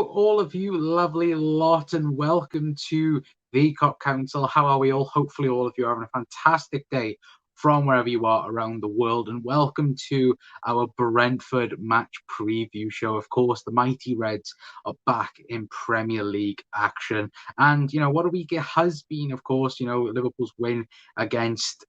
all of you lovely lot, and welcome to the Cop Council. How are we all? Hopefully all of you are having a fantastic day from wherever you are around the world, and welcome to our Brentford match preview show. Of course, the mighty Reds are back in Premier League action, and what a week it has been. Of course, Liverpool's win against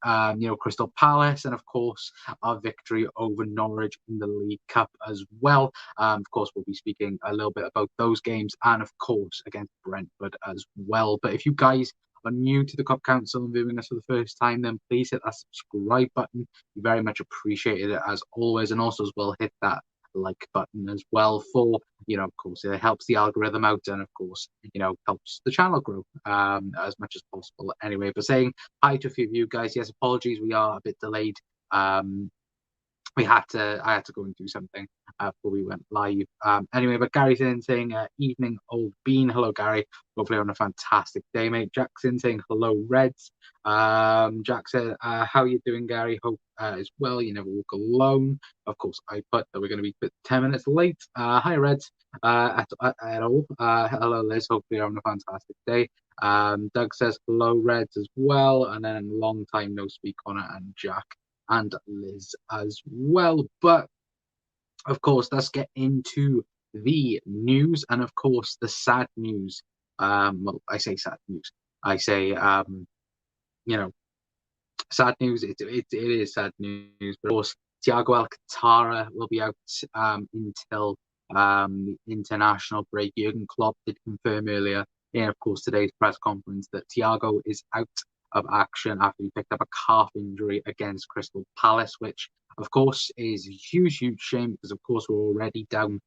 Crystal Palace, and of course our victory over Norwich in the League Cup as well. Of course, we'll be speaking a little bit about those games and, of course, against Brentford as well. But if you guys are new to the Cup Council and viewing us for the first time, then please hit that subscribe button. We very much appreciate it as always. And also as well, hit that like button as well for, of course, it helps the algorithm out and, of course, helps the channel grow as much as possible anyway. But saying hi to a few of you guys. Yes, apologies, we are a bit delayed. I had to go and do something before we went live. Anyway, but Gary's in saying, evening, old bean. Hello, Gary. Hopefully on a fantastic day, mate. Jackson saying, hello, Reds. Jack said, how you doing, Gary? Hope as well. You never walk alone. Of course, I put that we're going to be 10 minutes late. Hi, Reds. At all. Hello, Liz. Hopefully you're having a fantastic day. Doug says, hello, Reds as well. And then long time no speak, Connor and Jack and Liz as well. But of course, let's get into the news, and of course the sad news. Well, I say sad news. I say sad news. It is sad news. But of course, Thiago Alcantara will be out until the international break. Jurgen Klopp did confirm earlier in, of course, today's press conference that Thiago is out of action after he picked up a calf injury against Crystal Palace, which of course is a huge shame because of course we're already down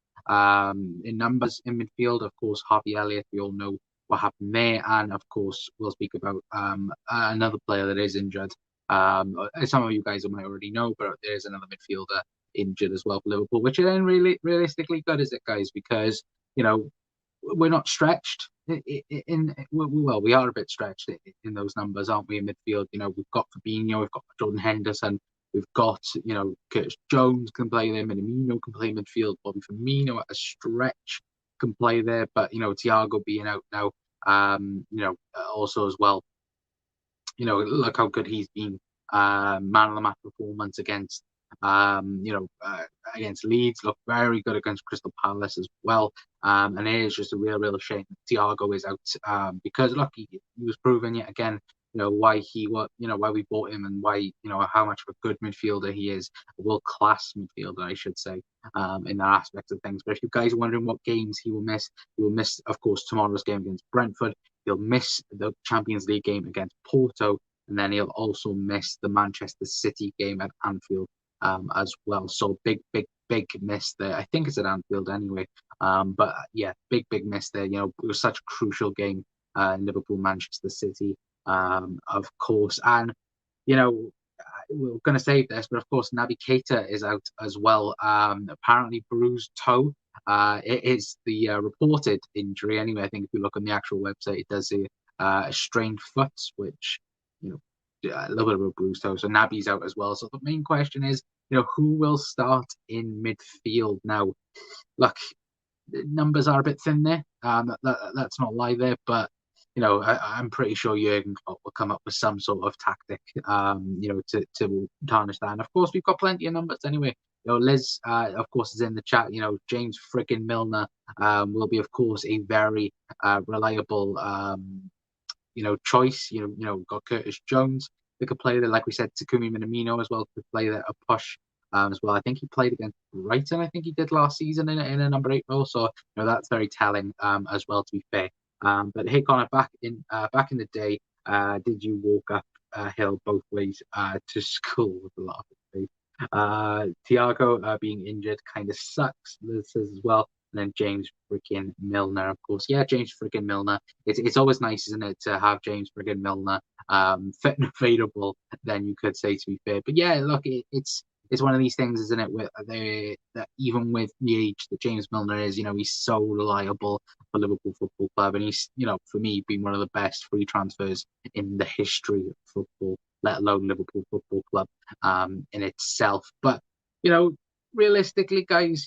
in numbers in midfield. Of course, Harvey Elliott, we all know what happened there, and of course we'll speak about another player that is injured. Some of you guys might already know, but there's another midfielder injured as well for Liverpool, which isn't really realistically good, is it, guys? Because we're not stretched well, we are a bit stretched in those numbers, aren't we, in midfield? We've got Fabinho, we've got Jordan Henderson, we've got, Curtis Jones can play there, Minamino can play midfield, Bobby Firmino at a stretch can play there, but, Thiago being out now, also as well, look how good he's been, man of the match performance against against Leeds, looked very good against Crystal Palace as well. And it is just a real shame that Thiago is out because look, he was proving yet again, why why we bought him and why, how much of a good midfielder he is, a world-class midfielder, I should say, in that aspect of things. But if you guys are wondering what games he will miss, of course, tomorrow's game against Brentford. He'll miss the Champions League game against Porto, and then he'll also miss the Manchester City game at Anfield as well. So big miss there. I think it's at Anfield anyway. But yeah, big miss there. It was such a crucial game in Liverpool, Manchester City, of course. And we're going to save this, but of course Naby Keita is out as well. Apparently bruised toe. It is the reported injury anyway. I think if you look on the actual website, it does say a strained foot, which a little bit of a bruised toe. So Naby's out as well. So the main question is, who will start in midfield now? Look, numbers are a bit thin there. Let's not lie there, but I'm pretty sure Jurgen Klopp will come up with some sort of tactic, to tarnish that. And of course, we've got plenty of numbers anyway. Liz, of course, is in the chat. James friggin' Milner will be, of course, a very reliable choice. Got Curtis Jones that could play there, like we said, Takumi Minamino as well could play there, a push as well. I think he played against Brighton. I think he did last season in a number 8 role. So that's very telling as well, to be fair. But hey, Connor, back in the day, did you walk up hill both ways to school with a lot of faith? Thiago being injured kind of sucks. Liz says as well. And then James freaking Milner, of course. Yeah, James freaking Milner. It's always nice, isn't it, to have James freaking Milner fit and available, then you could say, to be fair. But yeah, look, it's one of these things, isn't it, that even with the age that James Milner is, he's so reliable for Liverpool Football Club. And he's, for me, been one of the best free transfers in the history of football, let alone Liverpool Football Club in itself. But, realistically, guys,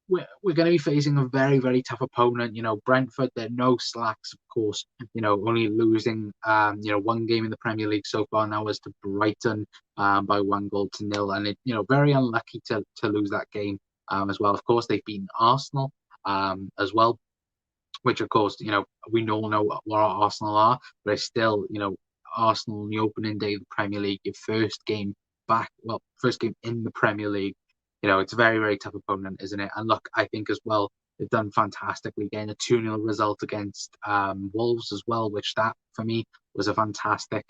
we're going to be facing a very, very tough opponent. Brentford, they're no slacks, of course. Only losing, one game in the Premier League so far now was to Brighton by 1-0, and very unlucky to lose that game as well. Of course, they've beaten Arsenal as well, which of course, we all know what our Arsenal are, but it's still, Arsenal on the opening day of the Premier League, your first game back, well, first game in the Premier League. It's a very, very tough opponent, isn't it? And look, I think as well, they've done fantastically getting a 2-0 result against Wolves as well, which that for me was a fantastic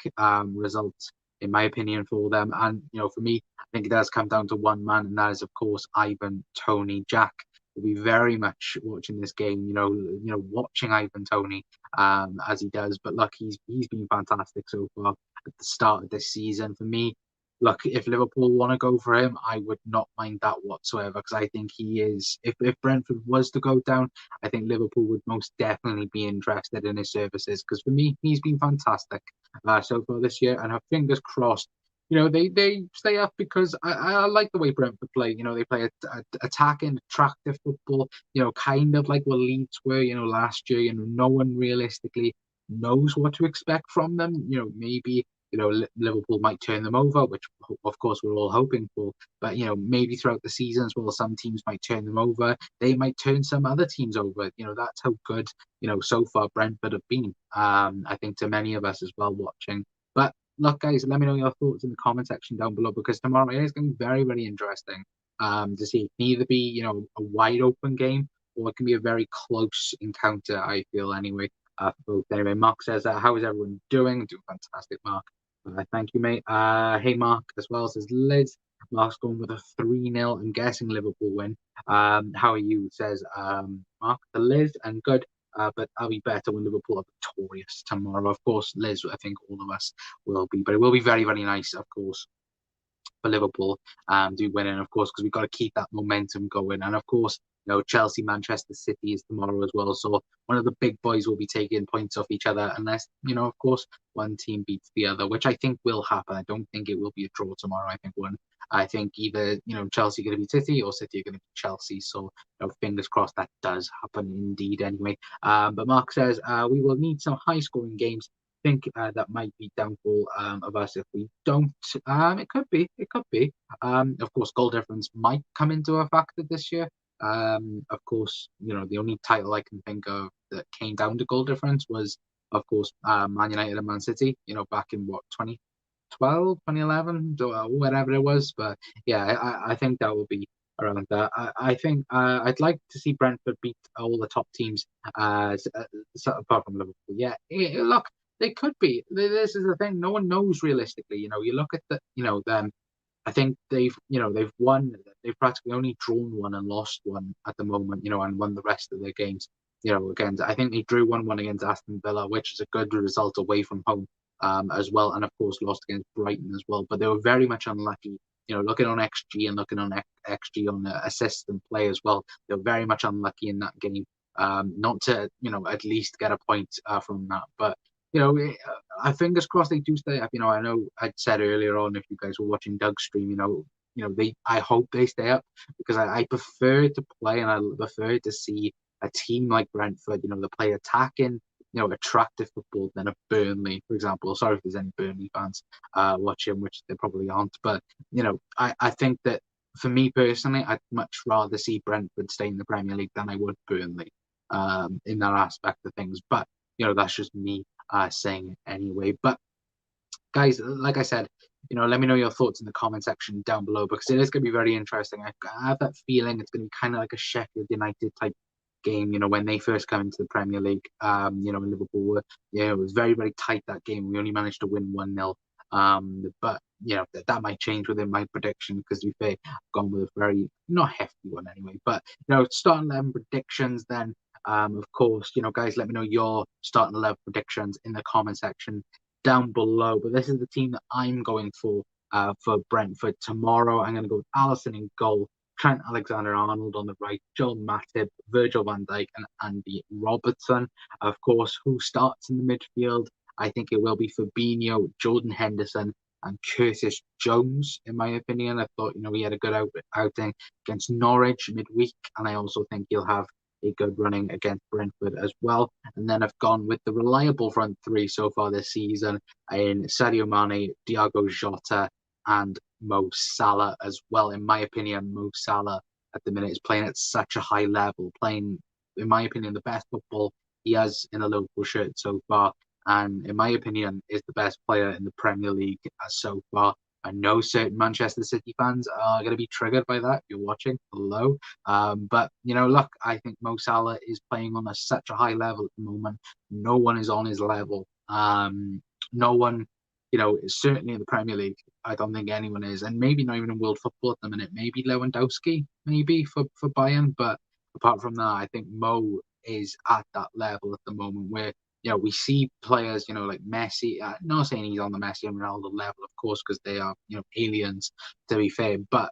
result, in my opinion, for them. And, for me, I think it does come down to one man, and that is, of course, Ivan Toney. Jack will be very much watching this game, watching Ivan Toney as he does. But look, he's been fantastic so far at the start of this season. For me, look, if Liverpool want to go for him, I would not mind that whatsoever, because I think he is, if Brentford was to go down, I think Liverpool would most definitely be interested in his services, because for me, he's been fantastic so far this year, and have fingers crossed. They stay up, because I like the way Brentford play. They play attacking, attractive football, kind of like what Leeds were, last year. No one realistically knows what to expect from them. Maybe Liverpool might turn them over, which of course we're all hoping for. But maybe throughout the seasons, well, some teams might turn them over. They might turn some other teams over. That's how good so far Brentford have been. I think to many of us as well watching. But look, guys, let me know your thoughts in the comment section down below, because tomorrow it is going to be very, very interesting to see. It can either be a wide open game, or it can be a very close encounter, I feel, anyway. Both. Anyway, Mark says, how is everyone doing? Doing fantastic, Mark. Thank you, mate. Hey, Mark, as well, says Liz. Mark's going with a 3-0. I'm guessing Liverpool win. How are you? Says Mark to Liz, and good. But I'll be better when Liverpool are victorious tomorrow. Of course, Liz, I think all of us will be. But it will be very, very nice, of course, for Liverpool do win, and of course, because we've got to keep that momentum going. And of course, Chelsea, Manchester City is tomorrow as well. So one of the big boys will be taking points off each other, unless, of course, one team beats the other, which I think will happen. I don't think it will be a draw tomorrow. I think either, Chelsea are going to be City, or City are going to be Chelsea. So, fingers crossed that does happen indeed anyway. But Mark says, we will need some high scoring games. Think that might be downfall of us if we don't. It could be. Of course, goal difference might come into a factor this year. Of course, the only title I can think of that came down to goal difference was, of course, Man United and Man City, back in 2012, 2011, whatever it was. But yeah, I think that will be around that. I think I'd like to see Brentford beat all the top teams, apart from Liverpool. Yeah, look, they could be. This is the thing. No one knows realistically. You look at them. I think they've won. They've practically only drawn one and lost one at the moment. And won the rest of their games. Again, I think they drew 1-1 against Aston Villa, which is a good result away from home, as well, and of course lost against Brighton as well. But they were very much unlucky. Looking on XG and looking on XG on the assist and play as well, they were very much unlucky in that game. Not to at least get a point from that, but. I fingers crossed they do stay up. I know I'd said earlier on, if you guys were watching Doug's stream, I hope they stay up, because I prefer to play, and I prefer to see a team like Brentford, that play attacking, attractive football than a Burnley, for example. Sorry if there's any Burnley fans watching, which there probably aren't. But, I think that for me personally, I'd much rather see Brentford stay in the Premier League than I would Burnley in that aspect of things. But, that's just me saying it anyway. But guys, like I said, let me know your thoughts in the comment section down below, because it is going to be very interesting. I have that feeling it's going to be kind of like a Sheffield United type game, when they first come into the Premier League. In Liverpool were, it was very, very tight, that game. We only managed to win 1-0. But that might change within my prediction, because to be fair, I've gone with a very not hefty one anyway. But starting 11 predictions then. Of course, guys, let me know your starting 11 predictions in the comment section down below. But this is the team that I'm going for Brentford tomorrow. I'm going to go with Alisson in goal, Trent Alexander-Arnold on the right, Joel Matip, Virgil van Dijk, and Andy Robertson. Of course, who starts in the midfield? I think it will be Fabinho, Jordan Henderson, and Curtis Jones, in my opinion. I thought, he had a good outing against Norwich midweek, and I also think he'll have a good running against Brentford as well. And then I've gone with the reliable front three so far this season in Sadio Mane, Diogo Jota, and Mo Salah as well. In my opinion, Mo Salah at the minute is playing at such a high level, playing, in my opinion, the best football he has in a Liverpool shirt so far. And in my opinion, is the best player in the Premier League so far. I know certain Manchester City fans are going to be triggered by that. If you're watching, hello. But, look, I think Mo Salah is playing on such a high level at the moment. No one is on his level. No one, certainly in the Premier League, I don't think anyone is. And maybe not even in world football at the minute. Maybe Lewandowski, maybe for Bayern. But apart from that, I think Mo is at that level at the moment where we see players, like Messi. Not saying he's on the Messi and Ronaldo level, of course, because they are, aliens, to be fair. But,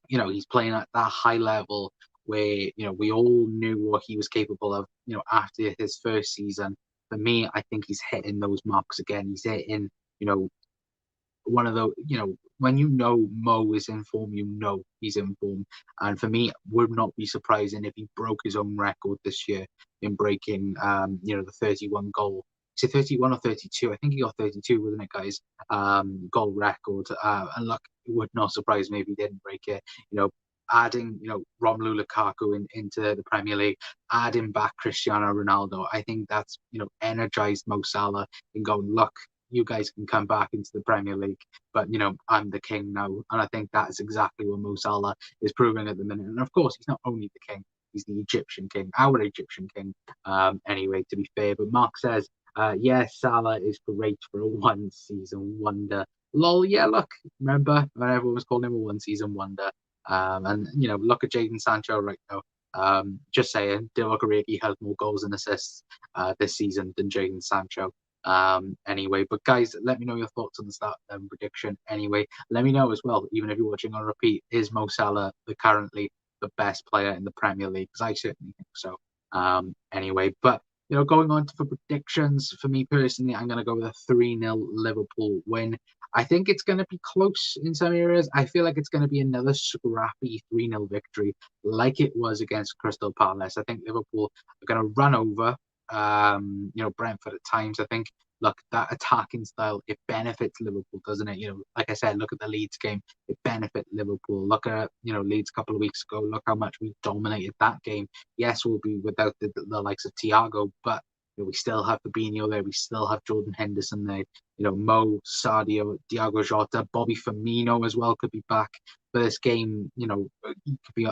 he's playing at that high level where, we all knew what he was capable of, after his first season. For me, I think he's hitting those marks again. He's hitting, one of those, when Mo is in form, he's in form. And for me, would not be surprising if he broke his own record this year in breaking, the 31 goal. Is it 31 or 32? I think he got 32, wasn't it, guys? Goal record. And look, it would not surprise me if he didn't break it. Adding, Romelu Lukaku into the Premier League, adding back Cristiano Ronaldo, I think that's, energized Mo Salah in going, look, you guys can come back into the Premier League, but I'm the king now, and I think that is exactly what Mo Salah is proving at the minute. And of course, he's not only the king; he's the Egyptian king, our Egyptian king. Anyway, to be fair, but Mark says, yes, Salah is great for a one-season wonder. Lol, yeah, look, remember when everyone was calling him a one-season wonder? And look at Jadon Sancho right now. Just saying, Divock Origi has more goals and assists this season than Jadon Sancho. Anyway, but guys, let me know your thoughts on the start prediction. Anyway, let me know as well, even if you're watching on repeat, is Mo Salah currently the best player in the Premier League? Because I certainly think so. Anyway, but going on to the predictions, for me personally, I'm going to go with a 3-0 Liverpool win. I think it's going to be close in some areas. I feel like it's going to be another scrappy 3-0 victory like it was against Crystal Palace. I think Liverpool are going to run over Brentford at times. I think, look, that attacking style, it benefits Liverpool, doesn't it? Like I said, look at the Leeds game, it benefits Liverpool. Look at, Leeds a couple of weeks ago, look how much we dominated that game. Yes, we'll be without the likes of Thiago, but we still have Fabinho there, we still have Jordan Henderson there, Mo, Sadio, Diogo Jota, Bobby Firmino as well could be back for this game. He could be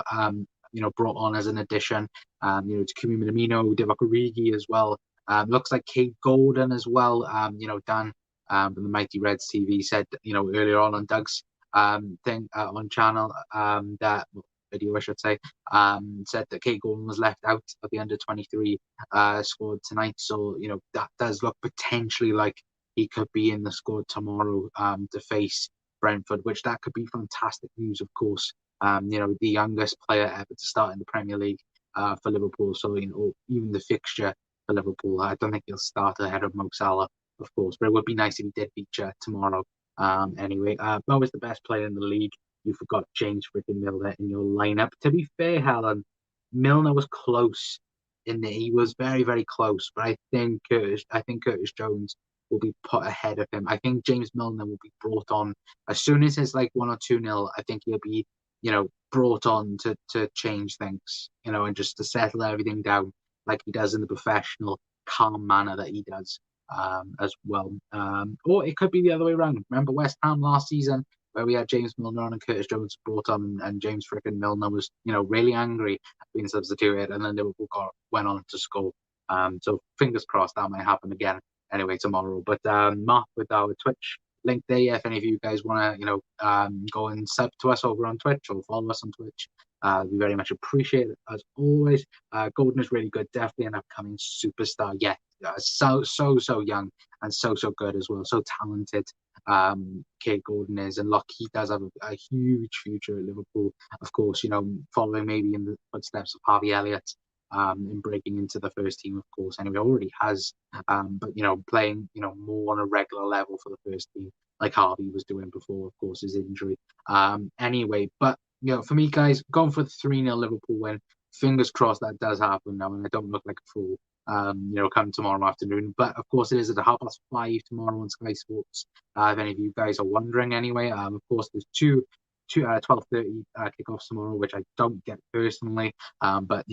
brought on as an addition. To Kimi Minamino, Divock Origi as well. Looks like Kate Golden as well. Dan from the Mighty Reds TV said, earlier on Doug's thing on channel, that video, I should say, said that Kate Golden was left out of the under-23 squad tonight. So, that does look potentially like he could be in the squad tomorrow to face Brentford, which that could be fantastic news, of course. The youngest player ever to start in the Premier League for Liverpool. So, even the fixture for Liverpool, I don't think he'll start ahead of Mo Salah, of course. But it would be nice if he did feature tomorrow. Anyway, Mo is the best player in the league. You forgot James freaking Milner in your lineup. To be fair, Helen, Milner was close in there. He was very, very close. But I think Curtis Jones will be put ahead of him. I think James Milner will be brought on as soon as it's like 1 or 2-0. I think he'll be, brought on to change things, and just to settle everything down like he does in the professional, calm manner that he does as well. Or it could be the other way around. Remember West Ham last season where we had James Milner on and Curtis Jones brought on, and James freaking Milner was, really angry at being substituted, and then Liverpool went on to score. So fingers crossed that might happen again anyway tomorrow. But Mark, with our Twitch link there, yeah, if any of you guys want to, go and sub to us over on Twitch or follow us on Twitch, we very much appreciate it as always. Golden is really good, definitely an upcoming superstar. Yeah, so young and so good as well, so talented. Kate Gordon is, and look, he does have a huge future at Liverpool, of course, following maybe in the footsteps of Harvey Elliott in breaking into the first team, of course. Anyway, already has, but playing more on a regular level for the first team like Harvey was doing before, of course, his injury. Anyway, but for me, guys, going for the 3-0 Liverpool win. Fingers crossed that does happen now, and I don't look like a fool. Come tomorrow afternoon. But of course, it is at 5:30 tomorrow on Sky Sports. If any of you guys are wondering, anyway. Of course, there's two 12:30 kickoffs tomorrow, which I don't get personally. But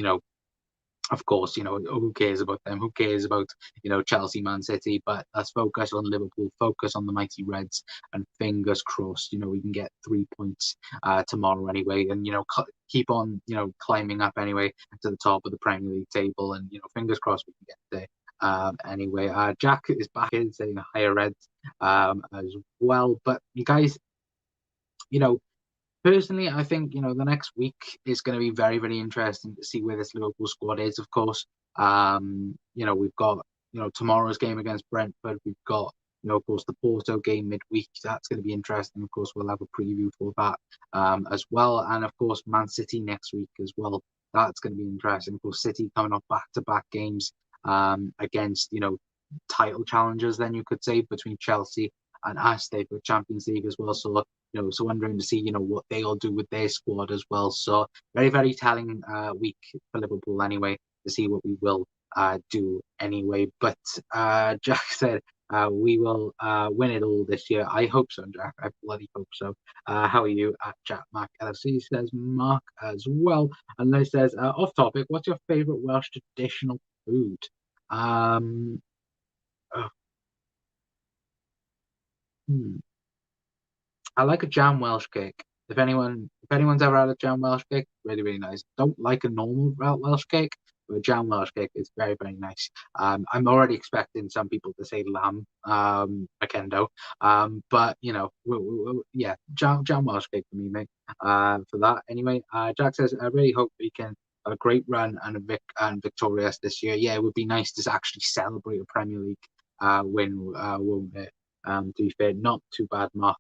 of course, who cares about them? Who cares about, Chelsea, Man City? But let's focus on Liverpool, focus on the mighty Reds, and fingers crossed, we can get 3 points tomorrow anyway, and, keep on, climbing up anyway to the top of the Premier League table, and, fingers crossed we can get there. Anyway, Jack is back in saying higher Reds as well. But you guys, personally, I think the next week is going to be very, very interesting to see where this Liverpool squad is. Of course, we've got tomorrow's game against Brentford. We've got of course the Porto game midweek. That's going to be interesting. Of course, we'll have a preview for that as well, and of course Man City next week as well. That's going to be interesting. Of course, City coming off back-to-back games against title challengers. Then you could say between Chelsea and us, they've got Champions League as well. So so wondering to see, what they'll do with their squad as well. So very, very telling week for Liverpool anyway, to see what we will do anyway. But Jack said we will win it all this year. I hope so, Jack. I bloody hope so. How are you at Chat Mac LFC? Says Mark as well. And then says, off topic, what's your favourite Welsh traditional food? Oh, I like a jam Welsh cake. If anyone's ever had a jam Welsh cake, really, really nice. Don't like a normal Welsh cake, but a jam Welsh cake is very, very nice. I'm already expecting some people to say lamb, Makendo. But yeah, jam Welsh cake for me, mate. For that anyway. Jack says, I really hope we can have a great run and victorious this year. Yeah, it would be nice to actually celebrate a Premier League win, won't it? To be fair, not too bad, Mark.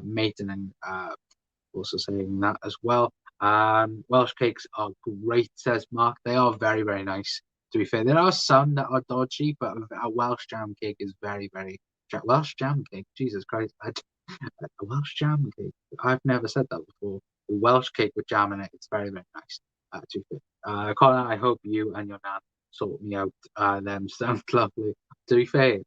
Maiden also saying that as well. Welsh cakes are great, says Mark. They are very, very nice. To be fair, there are some that are dodgy, but a Welsh jam cake is very, very Welsh jam cake. Jesus Christ, a Welsh jam cake. I've never said that before. A Welsh cake with jam in it. It's very, very nice. To be fair, Connor, I hope you and your nan sort me out. Them sound lovely. To be fair,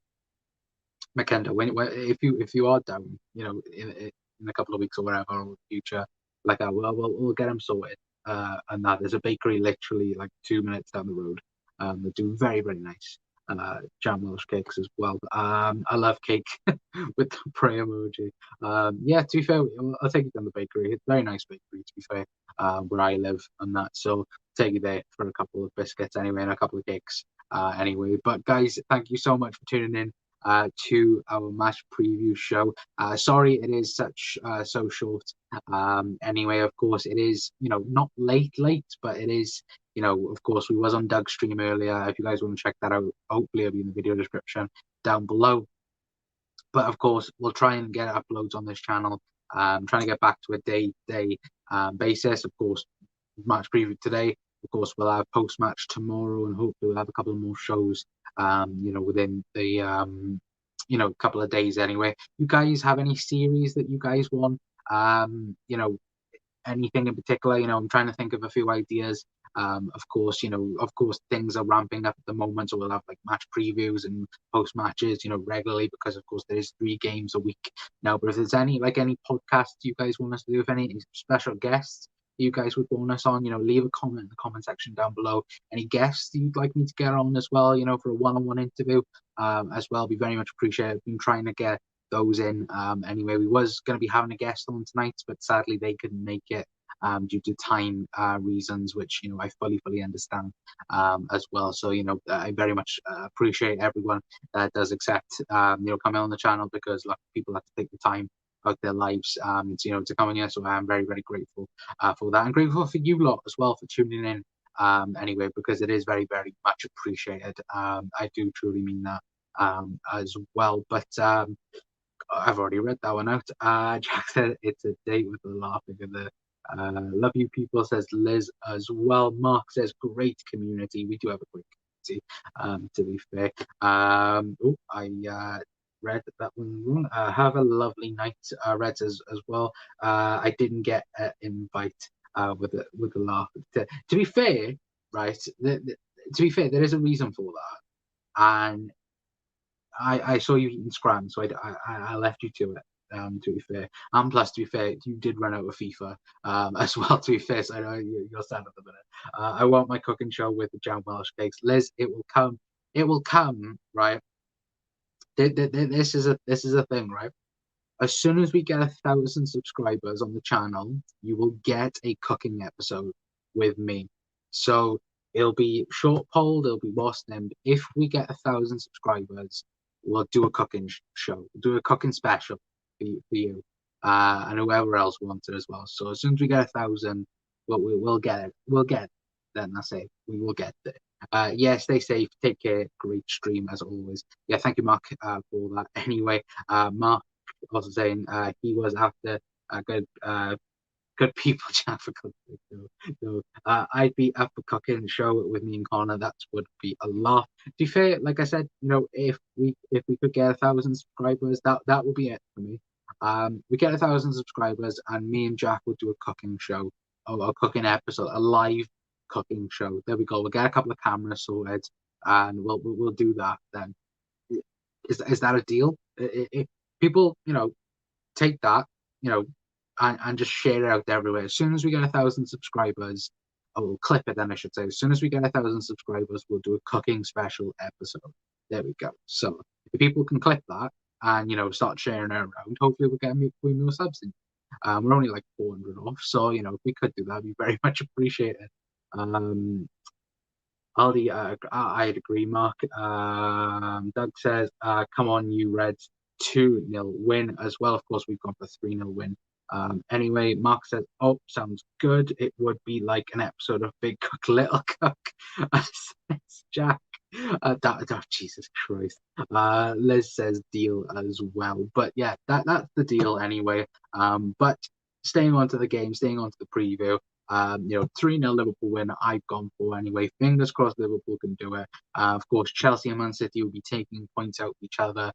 Makenda, if you are down, in a couple of weeks or whatever, or in the future, like we'll get them sorted. And that there's a bakery literally like 2 minutes down the road. They do very, very nice jam Welsh cakes as well. I love cake with the prayer emoji. Yeah, to be fair, I'll take it down the bakery. It's a very nice bakery, to be fair, where I live and that. So take you there for a couple of biscuits anyway and a couple of cakes anyway. But guys, thank you so much for tuning in to our match preview show. Sorry it is so short. Anyway, of course it is not late, but it is of course we was on Doug's stream earlier. If you guys want to check that out, hopefully it'll be in the video description down below. But of course we'll try and get uploads on this channel. Trying to get back to a day basis. Of course, match preview today. Of course, we'll have post match tomorrow, and hopefully we'll have a couple more shows. Within the couple of days anyway. You guys have any series that you guys want? Anything in particular? I'm trying to think of a few ideas. Of course, things are ramping up at the moment, so we'll have like match previews and post matches, regularly, because of course there is 3 games a week now. But if there's any podcasts you guys want us to do, if any special guests you guys would want us on, leave a comment in the comment section down below. Any guests you'd like me to get on as well, for a one-on-one interview as well, be very much appreciated. Been trying to get those in. Anyway, we was going to be having a guest on tonight, but sadly they couldn't make it due to time reasons, which I fully understand as well. So I very much appreciate everyone that does accept coming on the channel, because people have to take the time out their lives to come in here. So I am very, very grateful for that, and grateful for you lot as well for tuning in anyway, because it is very, very much appreciated. I do truly mean that as well. But I've already read that one out. Jack said it's a date with the laughing and the love you people, says Liz as well. Mark says great community. We do have a great community, to be fair. I Red. That one. Have a lovely night, Reds as well. I didn't get an invite with a laugh. To be fair, right? To be fair, there is a reason for that, and I saw you eating scram, so I left you to it. To be fair, and plus, to be fair, you did run out of FIFA as well. To be fair, so I know you're sad at the minute. I want my cooking show with the jam Welsh cakes, Liz. It will come. It will come, right? This is a thing, right? As soon as we get 1,000 subscribers on the channel, you will get a cooking episode with me. So it'll be short polled, it'll be what's named. If we get 1,000 subscribers, we'll do a cooking show, we'll do a cooking special for you, and whoever else wants it as well. So as soon as we get 1,000, we'll get it. We'll get it. Then I say we will get it. Yeah, stay safe. Take care. Great stream as always. Yeah, thank you, Mark, for that. Anyway, Mark also saying he was after good people chat for cooking. So I'd be up for cooking the show with me and Connor. That would be a lot. To be fair, like I said, if we could get 1,000 subscribers, that would be it for me. We get 1,000 subscribers, and me and Jack would do a cooking show, or a cooking episode, a live cooking show. There we go. We'll get a couple of cameras sorted, and we'll do that then. Is that a deal? If people, take that, and just share it out everywhere. As soon as we get 1,000 subscribers, we'll clip it then, I should say. As soon as we get 1,000 subscribers, we'll do a cooking special episode. There we go. So if people can clip that and, start sharing it around, hopefully we'll get more subs in. We're only like 400 off, so, if we could do that, it'd be very much appreciated. Aldi, I'd agree, Mark. Doug says, come on, you Reds, 2-0 win as well. Of course, we've gone for 3-0 win. Anyway, Mark says, oh, sounds good. It would be like an episode of Big Cook, Little Cook. Says Jack. Jesus Christ. Liz says deal as well. But yeah, that's the deal anyway. But staying on to the game, staying on to the preview. 3-0 Liverpool win I've gone for anyway. Fingers crossed Liverpool can do it. Of course, Chelsea and Man City will be taking points out of each other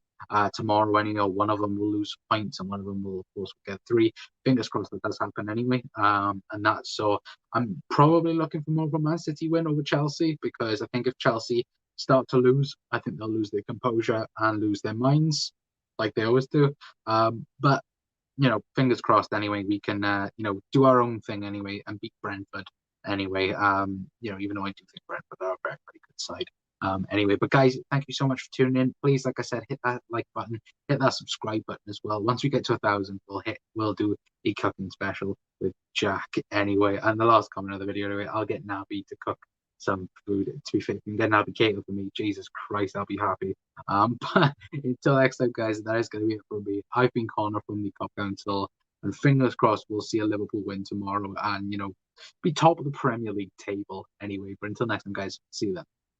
tomorrow, and one of them will lose points and one of them will, of course, get 3. Fingers crossed that does happen anyway. And that's so I'm probably looking for more of a Man City win over Chelsea, because I think if Chelsea start to lose, I think they'll lose their composure and lose their minds like they always do. But fingers crossed anyway, we can, do our own thing anyway and beat Brentford anyway. Even though I do think Brentford are a very, very good side. Anyway, but guys, thank you so much for tuning in. Please, like I said, hit that like button, hit that subscribe button as well. Once we get to 1,000, we'll do a cooking special with Jack anyway. And the last comment of the video anyway, I'll get Naby to cook some food. To be fair, if you can get Naby catered for me, Jesus Christ, I'll be happy. But until next time, guys, that is going to be it from me. I've been Connor from the Cop Council, and fingers crossed we'll see a Liverpool win tomorrow and, be top of the Premier League table anyway. But until next time, guys, see you then.